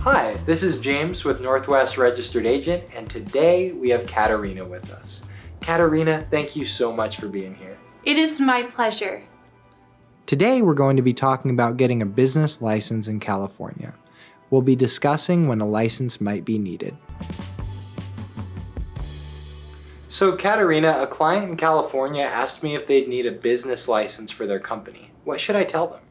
Hi, this is James with Northwest Registered Agent, and today we have Katarina with us. Katarina, thank you so much for being here. It is my pleasure. Today we're going to be talking about getting a business license in California. We'll be discussing when a license might be needed. So Katarina, a client in California asked me if they'd need a business license for their company. What should I tell them?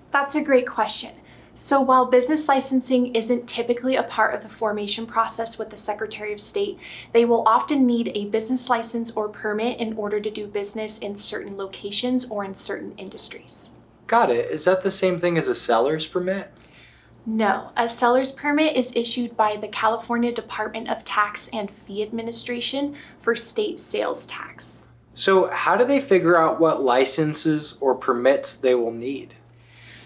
That's a great question. So while business licensing isn't typically a part of the formation process with the Secretary of State, they will often need a business license or permit in order to do business in certain locations or in certain industries. Got it. Is that the same thing as a seller's permit? No, a seller's permit is issued by the California Department of Tax and Fee Administration for state sales tax. So how do they figure out what licenses or permits they will need?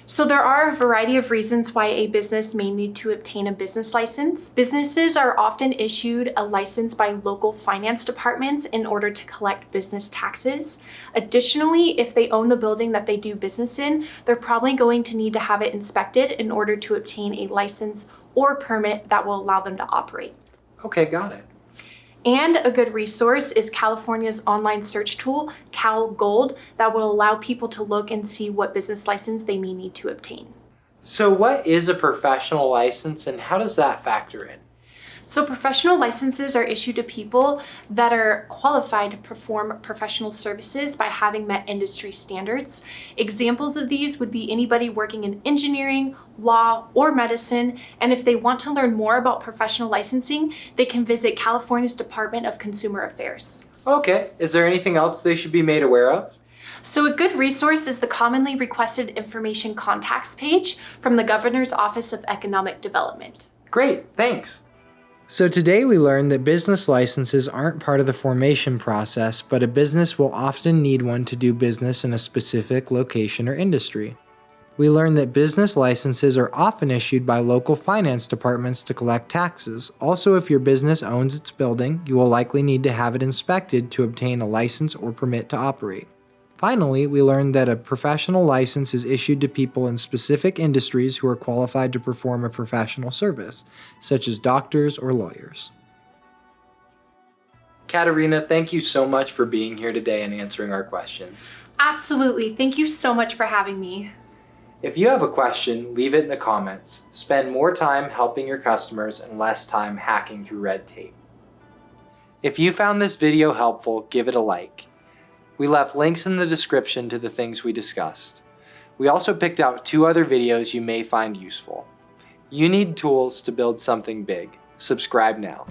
So there are a variety of reasons why a business may need to obtain a business license. Businesses are often issued a license by local finance departments in order to collect business taxes. Additionally, if they own the building that they do business in, they're probably going to need to have it inspected in order to obtain a license or permit that will allow them to operate. Okay, got it. And a good resource is California's online search tool, CalGOLD, that will allow people to look and see what business license they may need to obtain. So what is a professional license and how does that factor in? So professional licenses are issued to people that are qualified to perform professional services by having met industry standards. Examples of these would be anybody working in engineering, law, or medicine. And if they want to learn more about professional licensing, they can visit California's Department of Consumer Affairs. Okay, is there anything else they should be made aware of? So a good resource is the commonly requested information contacts page from the Governor's Office of Economic Development. Great, thanks. So today we learned that business licenses aren't part of the formation process, but a business will often need one to do business in a specific location or industry. We learned that business licenses are often issued by local finance departments to collect taxes. Also, if your business owns its building, you will likely need to have it inspected to obtain a license or permit to operate. Finally, we learned that a professional license is issued to people in specific industries who are qualified to perform a professional service, such as doctors or lawyers. Katarina, thank you so much for being here today and answering our questions. Absolutely. Thank you so much for having me. If you have a question, leave it in the comments. Spend more time helping your customers and less time hacking through red tape. If you found this video helpful, give it a like. We left links in the description to the things we discussed. We also picked out 2 other videos you may find useful. You need tools to build something big. Subscribe now.